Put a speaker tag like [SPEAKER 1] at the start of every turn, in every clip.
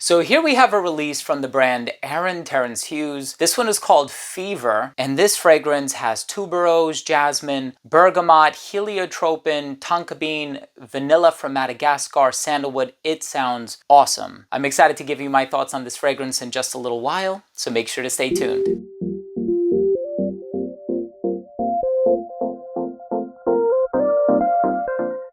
[SPEAKER 1] So here we have a release from the brand Terence Hughes. This one is called Fever, and this fragrance has tuberose, jasmine, bergamot, heliotropin, tonka bean, vanilla from Madagascar, sandalwood. It sounds awesome. I'm excited to give you my thoughts on this fragrance in just a little while, so make sure to stay tuned.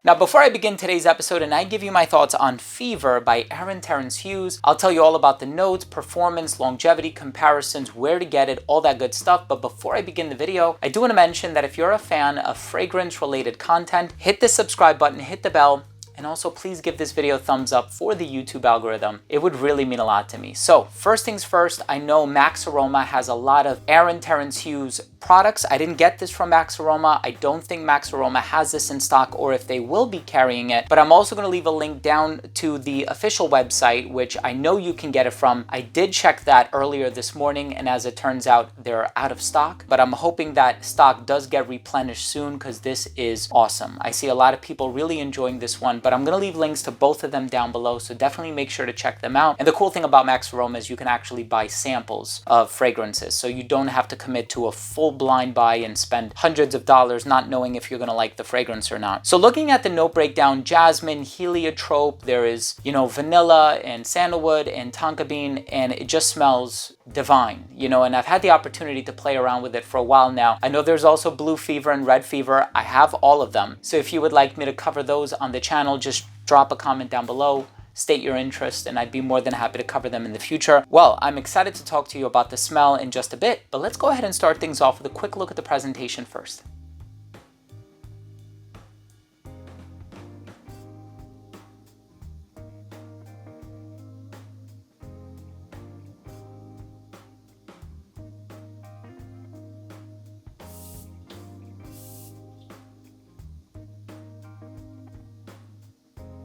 [SPEAKER 1] Now, before I begin today's episode and I give you my thoughts on Fever by Terence Hughes, I'll tell you all about the notes, performance, longevity, comparisons, where to get it, all that good stuff. But before I begin the video, I do want to mention that if you're a fan of fragrance-related content, hit the subscribe button, hit the bell, and also please give this video a thumbs up for the YouTube algorithm. It would really mean a lot to me. So first things first, I know Max Aroma has a lot of Terence Hughes products. I didn't get this from Max Aroma. I don't think Max Aroma has this in stock or if they will be carrying it, but I'm also going to leave a link down to the official website, which I know you can get it from. I did check that earlier this morning, and as it turns out, they're out of stock, but I'm hoping that stock does get replenished soon because this is awesome. I see a lot of people really enjoying this one, but I'm going to leave links to both of them down below, so definitely make sure to check them out. And the cool thing about Max Aroma is you can actually buy samples of fragrances, so you don't have to commit to a full blind buy and spend hundreds of dollars not knowing if you're going to like the fragrance or not. So looking at the note breakdown, jasmine, heliotrope, there is, vanilla and sandalwood and tonka bean, and it just smells divine, and I've had the opportunity to play around with it for a while now. I know there's also blue fever and red fever. I have all of them. So if you would like me to cover those on the channel, just drop a comment down below, state your interest, and I'd be more than happy to cover them in the future. Well, I'm excited to talk to you about the smell in just a bit, but let's go ahead and start things off with a quick look at the presentation first.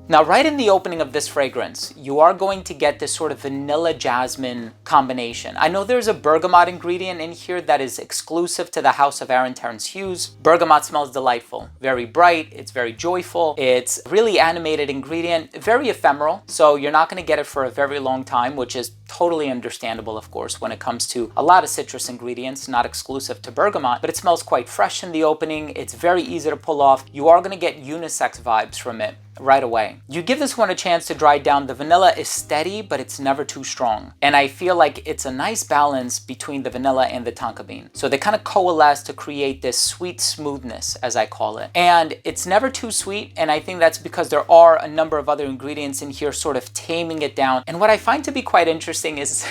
[SPEAKER 1] Now, right in the opening of this fragrance, you are going to get this sort of vanilla jasmine combination. I know there's a bergamot ingredient in here that is exclusive to the house of Terence Hughes. Bergamot smells delightful, very bright, it's very joyful, it's a really animated ingredient, very ephemeral, so you're not going to get it for a very long time, which is totally understandable, of course, when it comes to a lot of citrus ingredients, not exclusive to bergamot, but it smells quite fresh in the opening. It's very easy to pull off. You are going to get unisex vibes from it right away. You give this one a chance to dry down. The vanilla is steady, but it's never too strong. And I feel like it's a nice balance between the vanilla and the tonka bean. So they kind of coalesce to create this sweet smoothness, as I call it. And it's never too sweet, and I think that's because there are a number of other ingredients in here sort of taming it down. And what I find to be quite interesting is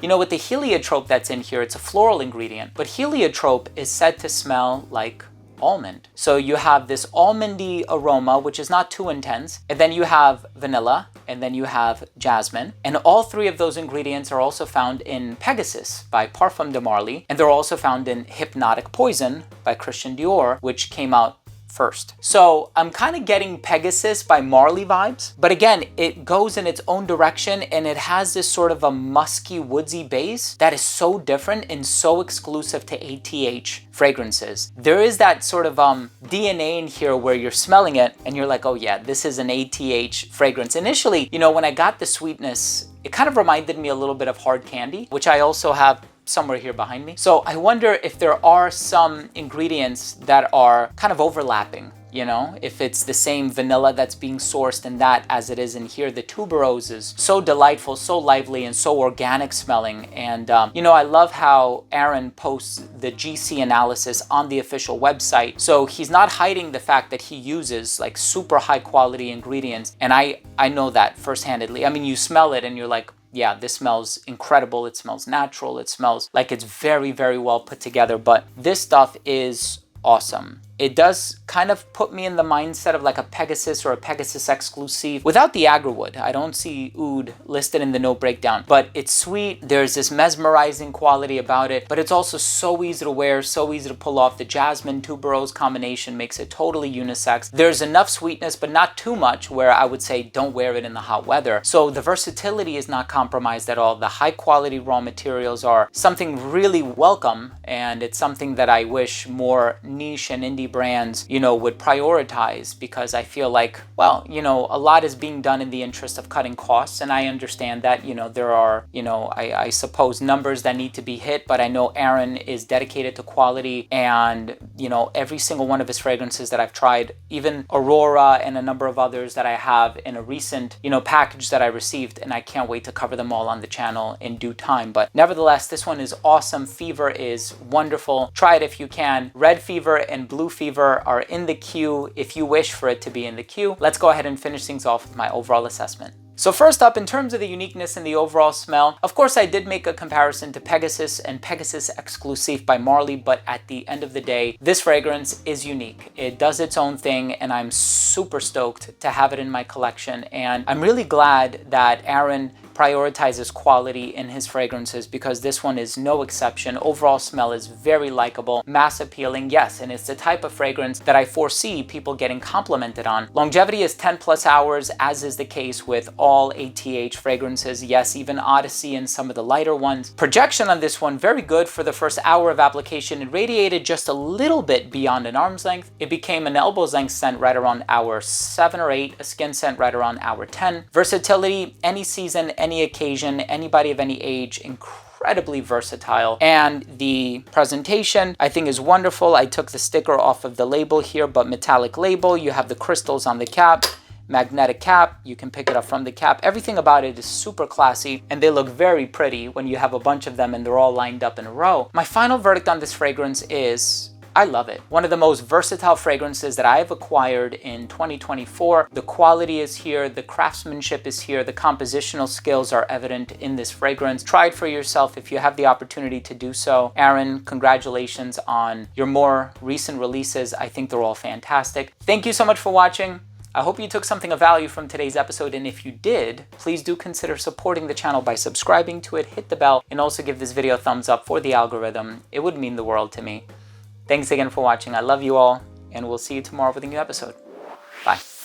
[SPEAKER 1] with the heliotrope that's in here, it's a floral ingredient, but heliotrope is said to smell like almond. So you have this almondy aroma, which is not too intense, and then you have vanilla, and then you have jasmine, and all three of those ingredients are also found in Pegasus by Parfum de Marly, and they're also found in Hypnotic Poison by Christian Dior, which came out first. So I'm kind of getting Pegasus by Marley vibes, but again, it goes in its own direction and it has this sort of a musky, woodsy base that is so different and so exclusive to ATH fragrances. There is that sort of DNA in here where you're smelling it and you're like, oh yeah, this is an ATH fragrance. Initially, when I got the sweetness, it kind of reminded me a little bit of hard candy, which I also have somewhere here behind me. So I wonder if there are some ingredients that are kind of overlapping, if it's the same vanilla that's being sourced in that as it is in here. The tuberose is so delightful, so lively, and so organic smelling. And, I love how Aaron posts the GC analysis on the official website. So he's not hiding the fact that he uses like super high quality ingredients. And I know that firsthandedly. I mean, you smell it and you're like, yeah, this smells incredible. It smells natural. It smells like it's very, very well put together. But this stuff is awesome. It does kind of put me in the mindset of like a Pegasus or a Pegasus exclusive without the agarwood. I don't see oud listed in the note breakdown, but it's sweet. There's this mesmerizing quality about it, but it's also so easy to wear, so easy to pull off. The jasmine tuberose combination makes it totally unisex. There's enough sweetness, but not too much where I would say don't wear it in the hot weather. So the versatility is not compromised at all. The high quality raw materials are something really welcome, and it's something that I wish more niche and indie quality brands, you know, would prioritize, because I feel like, well, you know, a lot is being done in the interest of cutting costs. And I understand that, you know, there are, you know, I suppose numbers that need to be hit, but I know Aaron is dedicated to quality, and, you know, every single one of his fragrances that I've tried, even Aurora and a number of others that I have in a recent, you know, package that I received, and I can't wait to cover them all on the channel in due time. But nevertheless, this one is awesome. Fever is wonderful. Try it if you can. Red Fever and Blue Fever are in the queue if you wish for it to be in the queue. Let's go ahead and finish things off with my overall assessment. So first up, in terms of the uniqueness and the overall smell, of course I did make a comparison to Pegasus and Pegasus Exclusive by Marley, but at the end of the day, this fragrance is unique. It does its own thing, and I'm super stoked to have it in my collection. And I'm really glad that Aaron prioritizes quality in his fragrances, because this one is no exception. Overall smell is very likable, mass appealing, yes, and it's the type of fragrance that I foresee people getting complimented on. Longevity is 10 plus hours, as is the case with all ATH fragrances, yes, even Odyssey and some of the lighter ones. Projection on this one, very good for the first hour of application. It radiated just a little bit beyond an arm's length. It became an elbow's length scent right around hour 7 or 8, a skin scent right around hour 10. Versatility, any season, any occasion, anybody of any age, incredibly versatile. And the presentation I think is wonderful. I took the sticker off of the label here, but metallic label. You have the crystals on the cap, magnetic cap, you can pick it up from the cap. Everything about it is super classy, and they look very pretty when you have a bunch of them and they're all lined up in a row. My final verdict on this fragrance is, I love it. One of the most versatile fragrances that I have acquired in 2024. The quality is here, the craftsmanship is here, the compositional skills are evident in this fragrance. Try it for yourself if you have the opportunity to do so. Aaron, congratulations on your more recent releases. I think they're all fantastic. Thank you so much for watching. I hope you took something of value from today's episode, and if you did, please do consider supporting the channel by subscribing to it, hit the bell, and also give this video a thumbs up for the algorithm. It would mean the world to me. Thanks again for watching. I love you all, and we'll see you tomorrow with a new episode. Bye.